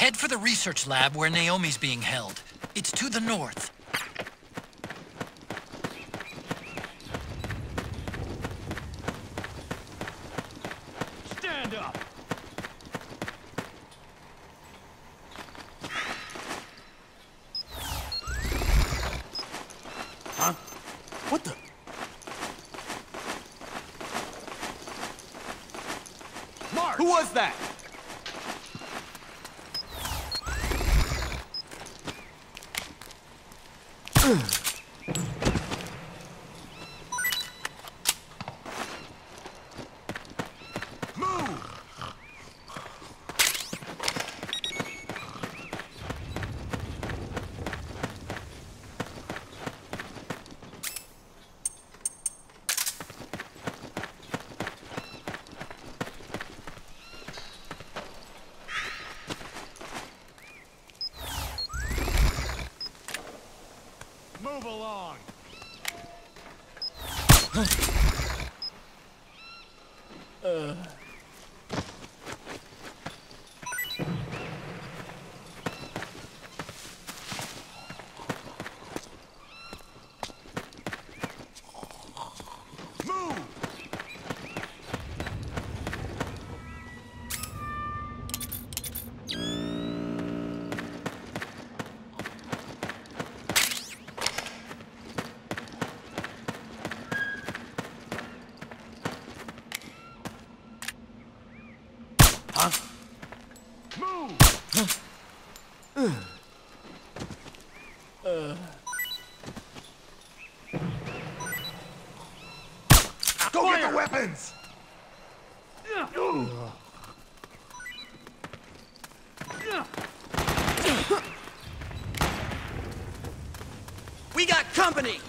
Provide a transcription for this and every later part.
Head for the research lab where Naomi's being held. It's to the north. Stand up! Huh? What the? March! Who was that? Move along! Move! Huh? Move! Go Fire! get the weapons! We got company!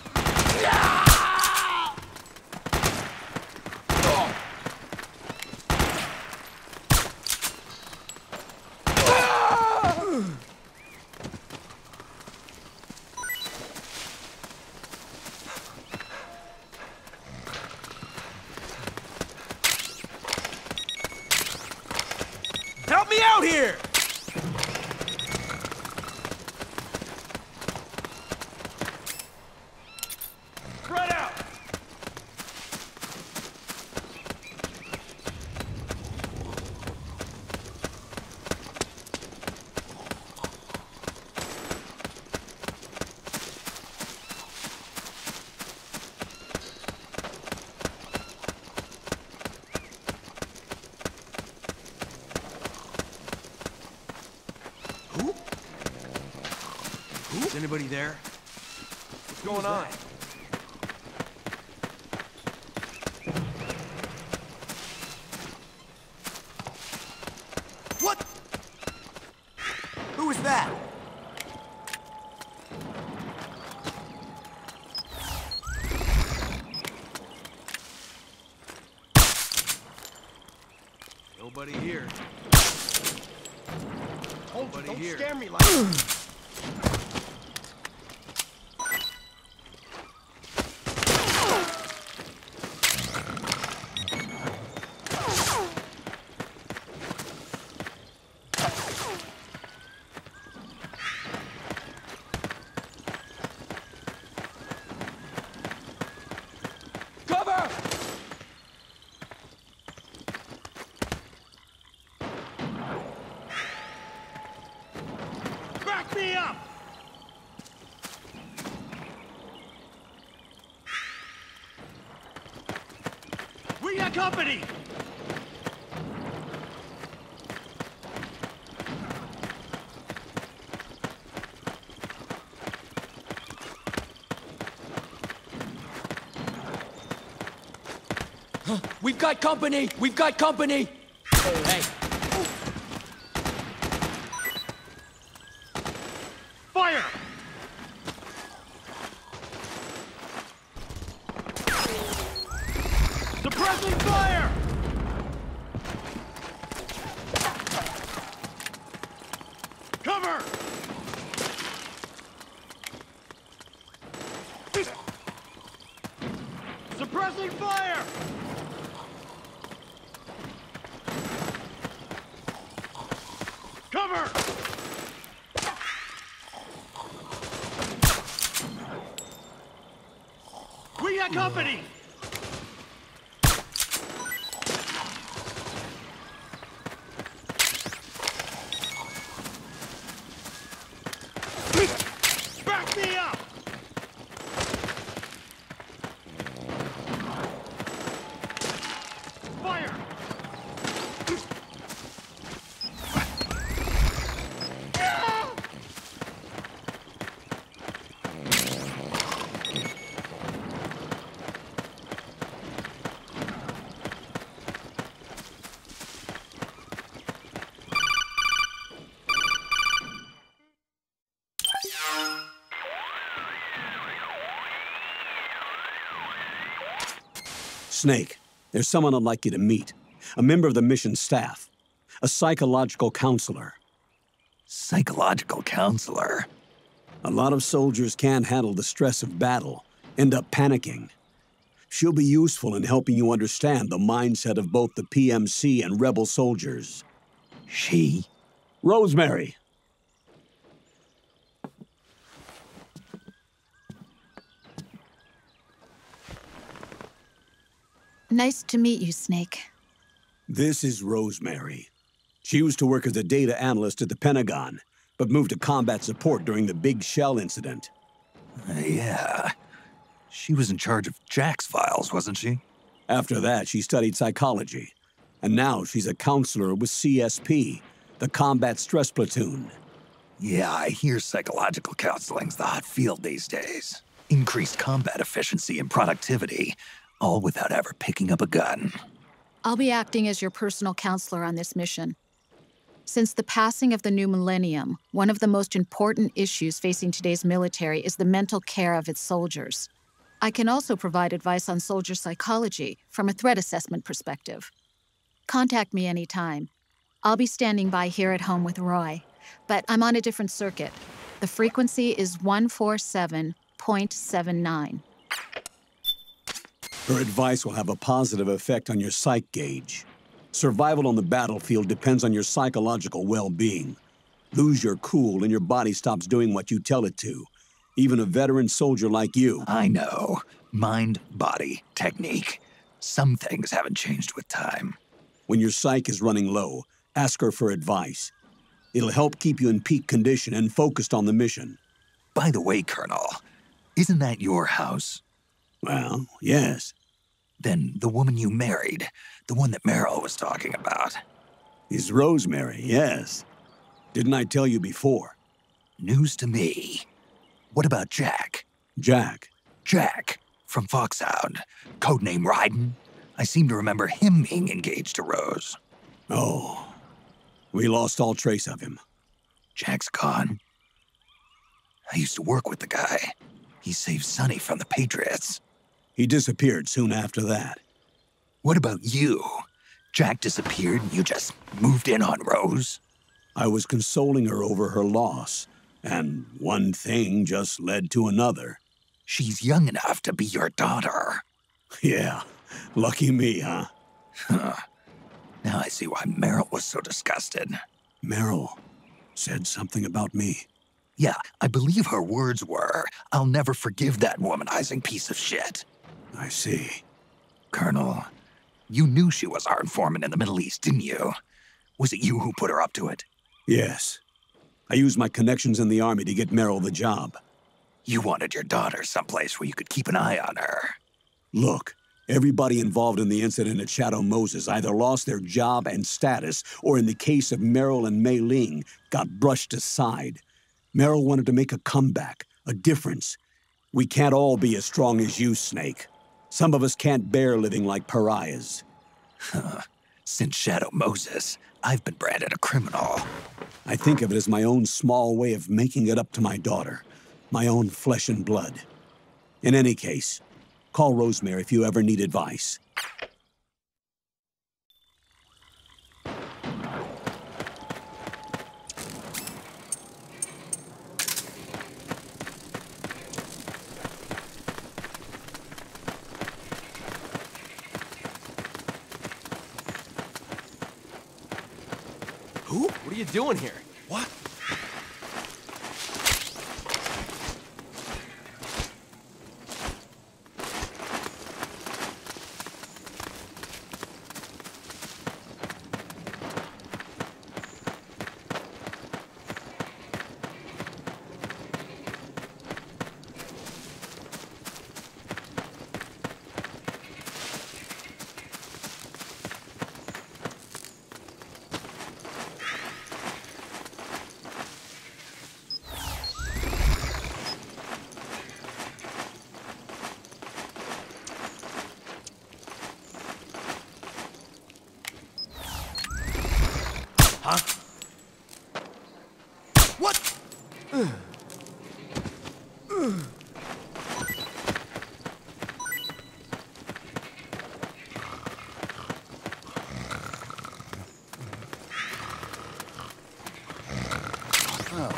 Help me out here! Spread out! Who? Is anybody there? What's going on? What? Who is that? Nobody here. Nobody Don't here. scare me like that. Cover! Back me up! We got company! We've got company! We've got company! Hey. Fire! Suppressing fire! Cover! Suppressing fire! Cover! Cover! We got company! Back me up! Fire! Snake, there's someone I'd like you to meet. A member of the mission staff. A psychological counselor. Psychological counselor? A lot of soldiers can't handle the stress of battle, end up panicking. She'll be useful in helping you understand the mindset of both the PMC and rebel soldiers. She? Rosemary. Nice to meet you, Snake. This is Rosemary. She used to work as a data analyst at the Pentagon, but moved to combat support during the Big Shell incident. Yeah. She was in charge of Jack's files, wasn't she? After that, she studied psychology. And now she's a counselor with CSP, the Combat Stress Platoon. Yeah, I hear psychological counseling's the hot field these days. Increased combat efficiency and productivity, all without ever picking up a gun. I'll be acting as your personal counselor on this mission. Since the passing of the new millennium, one of the most important issues facing today's military is the mental care of its soldiers. I can also provide advice on soldier psychology from a threat assessment perspective. Contact me anytime. I'll be standing by here at home with Roy, but I'm on a different circuit. The frequency is 147.79. Her advice will have a positive effect on your psych gauge. Survival on the battlefield depends on your psychological well-being. Lose your cool and your body stops doing what you tell it to. Even a veteran soldier like you. I know. Mind, body, technique. Some things haven't changed with time. When your psych is running low, ask her for advice. It'll help keep you in peak condition and focused on the mission. By the way, Colonel, isn't that your house? Well, yes. Then the woman you married, the one that Meryl was talking about. Is Rosemary, yes. Didn't I tell you before? News to me. What about Jack? Jack? Jack, from Foxhound. Codename Ryden. I seem to remember him being engaged to Rose. Oh, we lost all trace of him. Jack's gone. I used to work with the guy. He saved Sonny from the Patriots. He disappeared soon after that. What about you? Jack disappeared and you just moved in on Rose? I was consoling her over her loss, and one thing just led to another. She's young enough to be your daughter. Yeah, lucky me, huh? Huh. Now I see why Meryl was so disgusted. Meryl said something about me. Yeah, I believe her words were, "I'll never forgive that womanizing piece of shit." I see. Colonel, you knew she was our informant in the Middle East, didn't you? Was it you who put her up to it? Yes. I used my connections in the Army to get Meryl the job. You wanted your daughter someplace where you could keep an eye on her. Look, everybody involved in the incident at Shadow Moses either lost their job and status, or in the case of Meryl and Mei Ling, got brushed aside. Meryl wanted to make a comeback, a difference. We can't all be as strong as you, Snake. Some of us can't bear living like pariahs. Since Shadow Moses, I've been branded a criminal. I think of it as my own small way of making it up to my daughter, my own flesh and blood. In any case, call Rosemary if you ever need advice. Who? What are you doing here? What? Huh? What? Oh,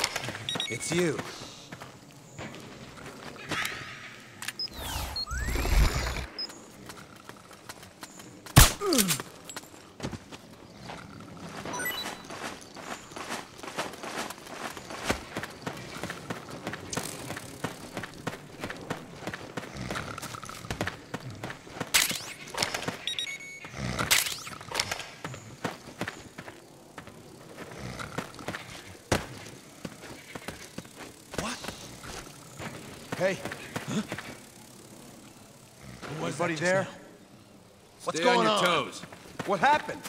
it's you. Hey. Huh? Anybody there? What's going on? Toes. What happened?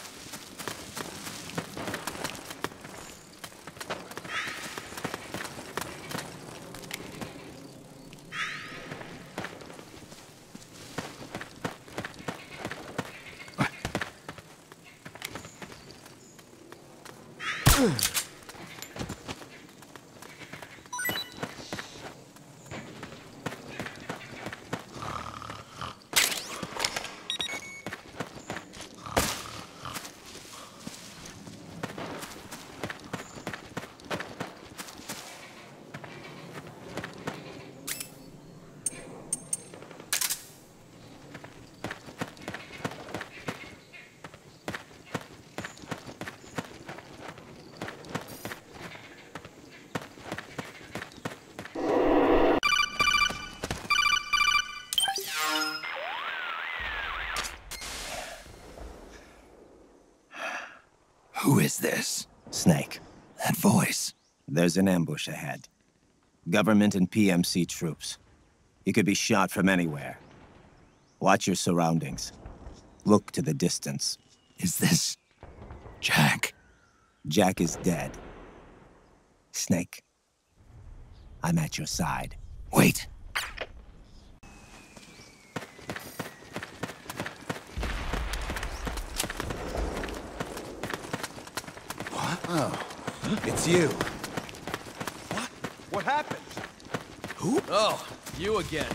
Who is this? Snake. That voice. There's an ambush ahead. Government and PMC troops. You could be shot from anywhere. Watch your surroundings. Look to the distance. Is this... Jack? Jack is dead. Snake, I'm at your side. Wait. Oh, it's you. What? What happened? Who? Oh, you again.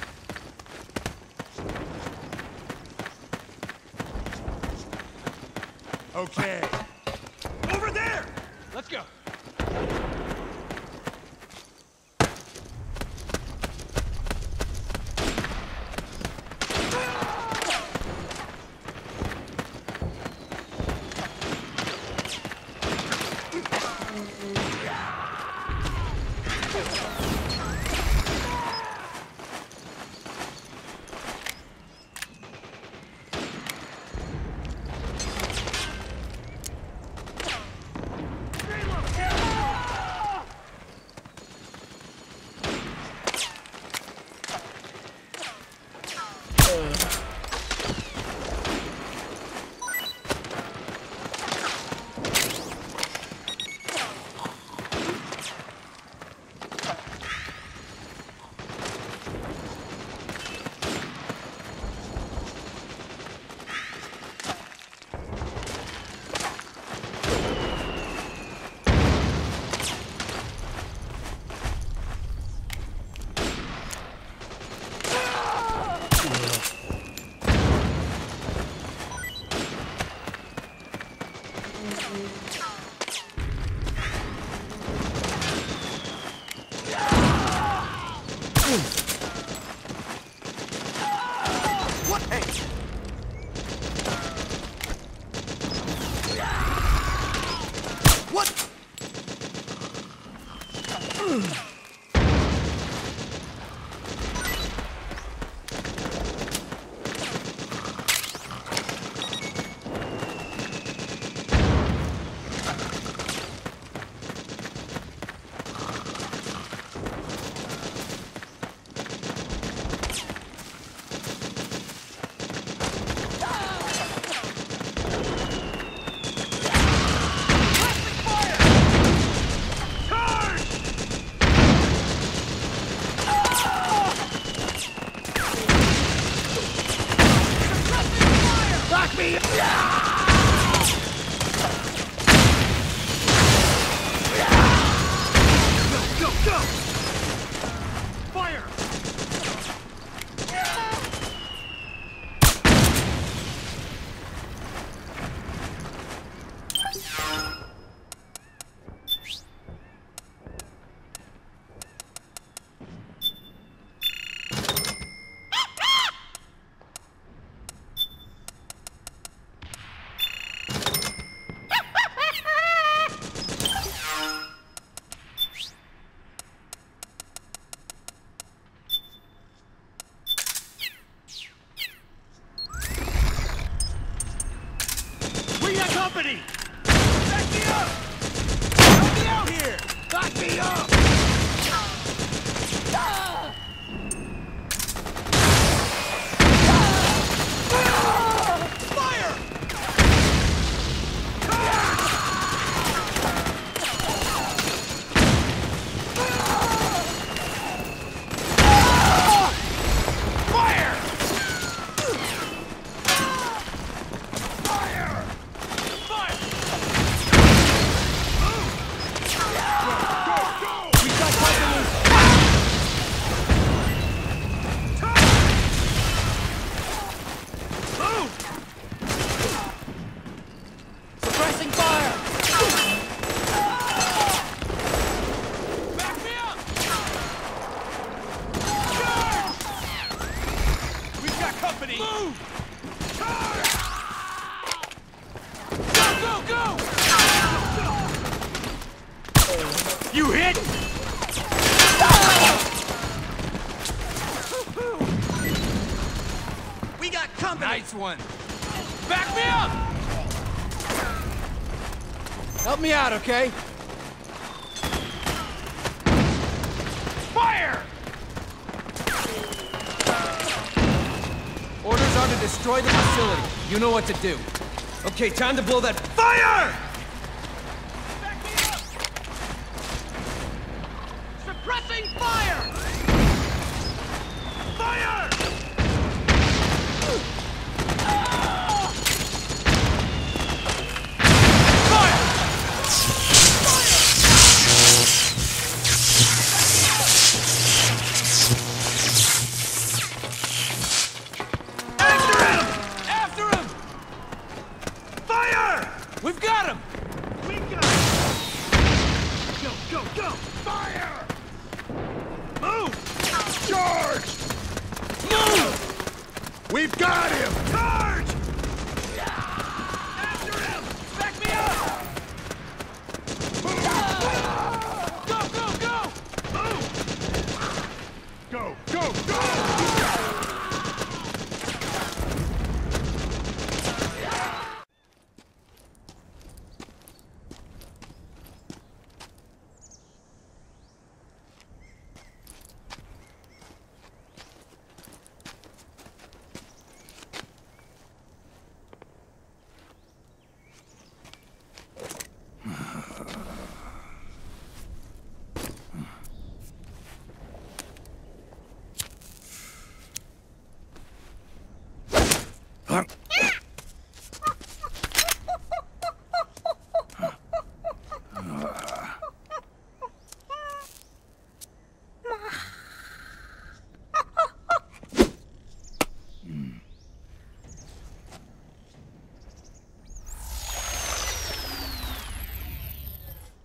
Okay. Over there! Let's go. Company! Back me up! Help me out here! Back me up! Fire! You hit? We got company! Nice one. Back me up! Help me out, okay? Fire! Orders are to destroy the facility. You know what to do. Okay, time to blow that fire! Back me up! Suppressing fire! Fire! We've got him! We got him! Go, go, go! Fire! Move! Charge! Move! We've got him! Charge! After him! Back me up! Move! Go, go, go! Move! Go, go, go!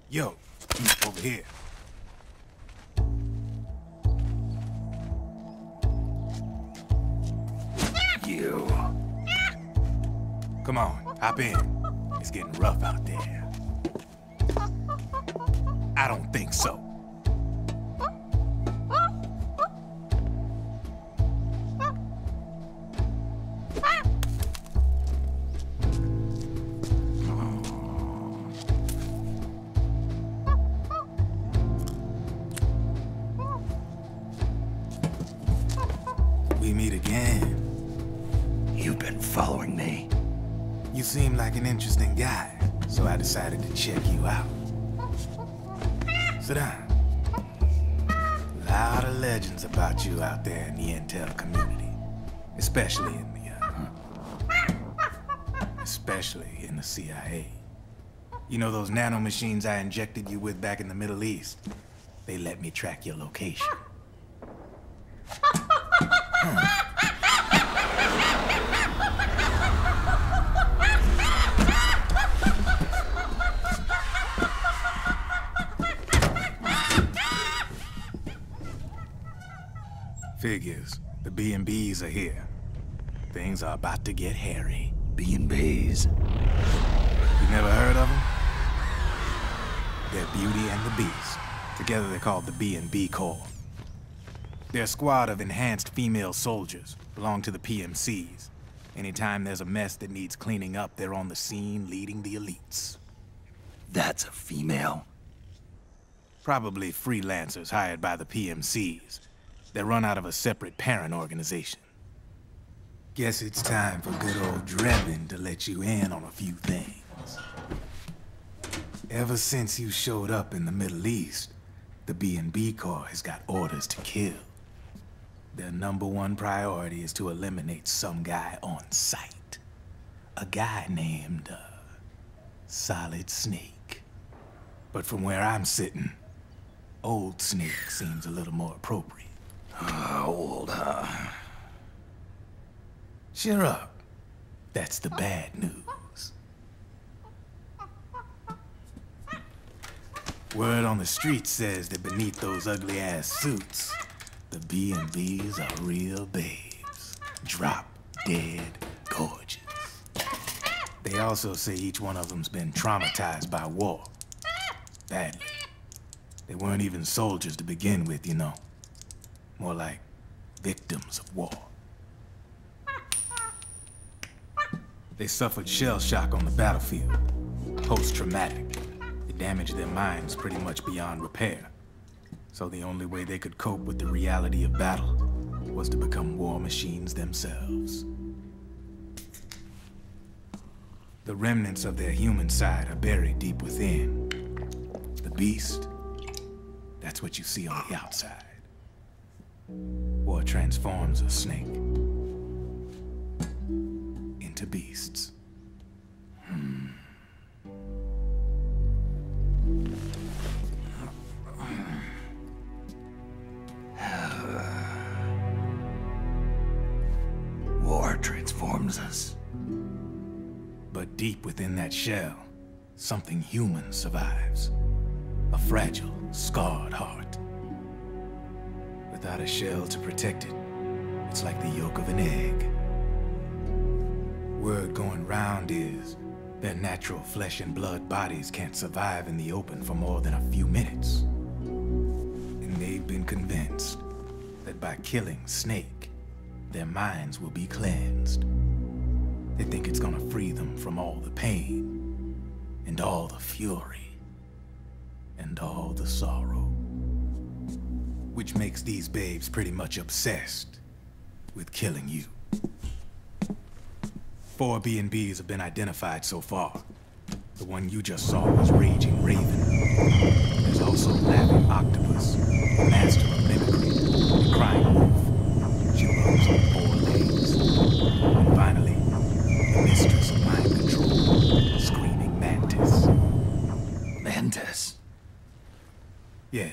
Yo, over here. You. Come on, hop in. It's getting rough out there. I don't think so. again. You've been following me. You seem like an interesting guy, so I decided to check you out. Sit down. A lot of legends about you out there in the intel community, especially in the CIA. You know those nanomachines I injected you with back in the Middle East? They let me track your location. Figures. The B&Bs are here. Things are about to get hairy. B&Bs. You never heard of them? They're Beauty and the Beast. Together they're called the B&B Corps. They're a squad of enhanced female soldiers, belong to the PMCs. Anytime there's a mess that needs cleaning up, they're on the scene leading the elites. That's a female. Probably freelancers hired by the PMCs. They run out of a separate parent organization. Guess it's time for good old Drebin to let you in on a few things. Ever since you showed up in the Middle East, the B&B Corps has got orders to kill. Their #1 priority is to eliminate some guy on sight. A guy named, Solid Snake. But from where I'm sitting, Old Snake seems a little more appropriate. Old, huh? Cheer up. That's the bad news. Word on the street says that beneath those ugly-ass suits, the B&Bs are real babes. Drop dead gorgeous. They also say each one of them's been traumatized by war. Badly. They weren't even soldiers to begin with, you know. More like victims of war. They suffered shell shock on the battlefield. Post-traumatic. It damaged their minds pretty much beyond repair. So the only way they could cope with the reality of battle was to become war machines themselves. The remnants of their human side are buried deep within. The beast, that's what you see on the outside. War transforms a snake into beasts. War transforms us. But deep within that shell, something human survives. A fragile, scarred heart. Without a shell to protect it, it's like the yolk of an egg. Word going round is their natural flesh and blood bodies can't survive in the open for more than a few minutes. And they've been convinced that by killing Snake, their minds will be cleansed. They think it's gonna free them from all the pain, and all the fury, and all the sorrow. Which makes these babes pretty much obsessed with killing you. 4 B&Bs have been identified so far. The one you just saw was Raging Raven. There's also Laughing Octopus, the master of mimicry, and Crying Wolf. She runs on 4 legs. And finally, the mistress of mind control, Screaming Mantis. Mantis? Yeah.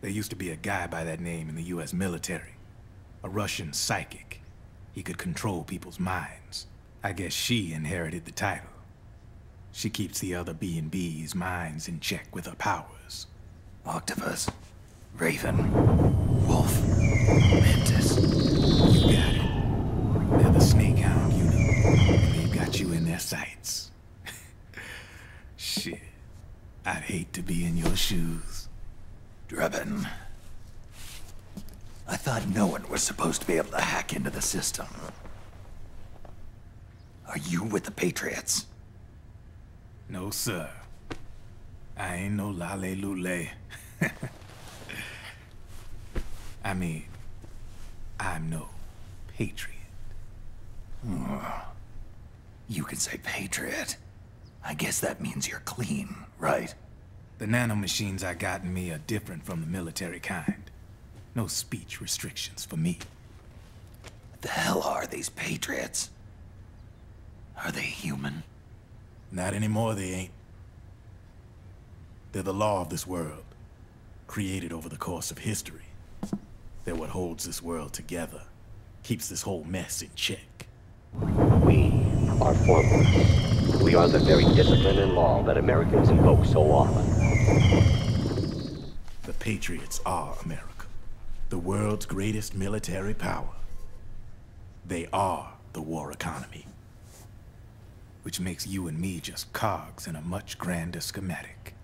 There used to be a guy by that name in the US military. A Russian psychic. He could control people's minds. I guess she inherited the title. She keeps the other B&B's minds in check with her powers. Octopus. Raven. Wolf. Mantis. You got it. They're the Snake Hound unit, and they've got you in their sights. Shit. I'd hate to be in your shoes. Drebin. I thought no one was supposed to be able to hack into the system. Are you with the Patriots? No, sir. I ain't no lale-lule. I mean, I'm no patriot. You can say patriot. I guess that means you're clean, right? The nanomachines I got in me are different from the military kind. No speech restrictions for me. What the hell are these patriots? Are they human? Not anymore, they ain't. They're the law of this world, created over the course of history. They're what holds this world together, keeps this whole mess in check. We are formless. We are the very discipline and law that Americans invoke so often. The Patriots are America, the world's greatest military power. They are the war economy, which makes you and me just cogs in a much grander schematic.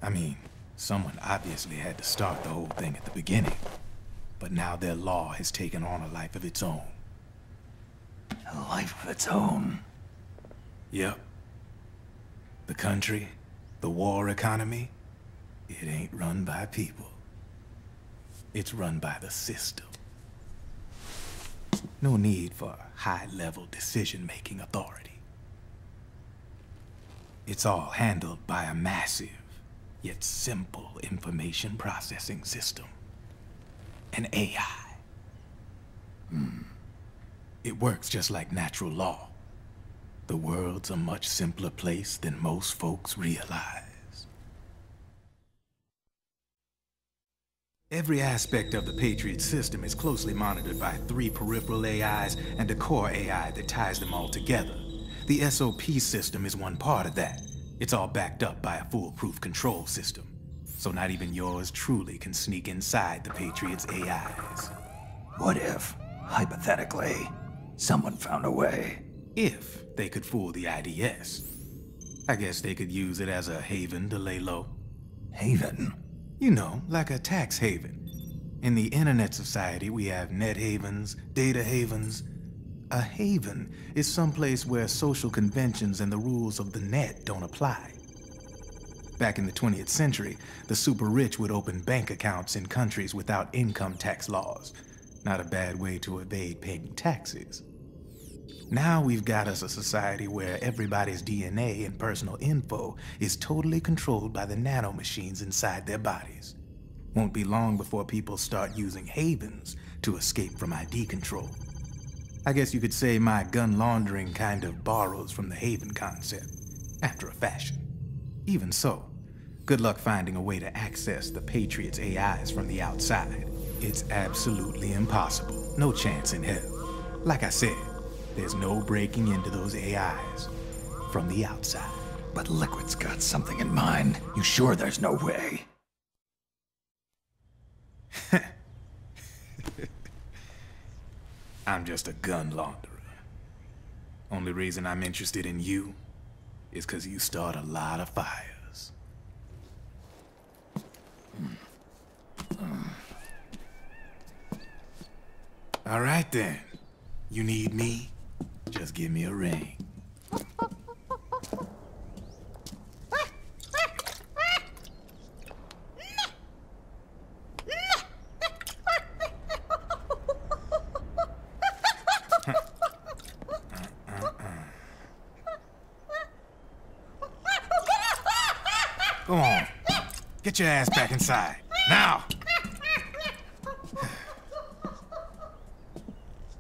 I mean, someone obviously had to start the whole thing at the beginning, but now their law has taken on a life of its own. A life of its own? Yep. The country, the war economy, it ain't run by people. It's run by the system. No need for high-level decision-making authority. It's all handled by a massive, yet simple information processing system. An AI. It works just like natural law. The world's a much simpler place than most folks realize. Every aspect of the Patriot system is closely monitored by 3 peripheral AIs and a core AI that ties them all together. The SOP system is one part of that. It's all backed up by a foolproof control system. So not even yours truly can sneak inside the Patriots' AIs. What if, hypothetically, someone found a way? If they could fool the IDS. I guess they could use it as a haven to lay low. Haven? You know, like a tax haven. In the internet society, we have net havens, data havens. A haven is someplace where social conventions and the rules of the net don't apply. Back in the 20th century, the super rich would open bank accounts in countries without income tax laws. Not a bad way to evade paying taxes. Now we've got us a society where everybody's DNA and personal info is totally controlled by the nanomachines inside their bodies. Won't be long before people start using havens to escape from ID control. I guess you could say my gun laundering kind of borrows from the haven concept, after a fashion. Even so, good luck finding a way to access the Patriots' AIs from the outside. It's absolutely impossible. No chance in hell. Like I said, there's no breaking into those AIs from the outside. But Liquid's got something in mind. You sure there's no way? I'm just a gun launderer. Only reason I'm interested in you is because you start a lot of fires. All right then. You need me? Just give me a ring. Go on. Get your ass back inside. Now!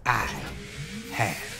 I have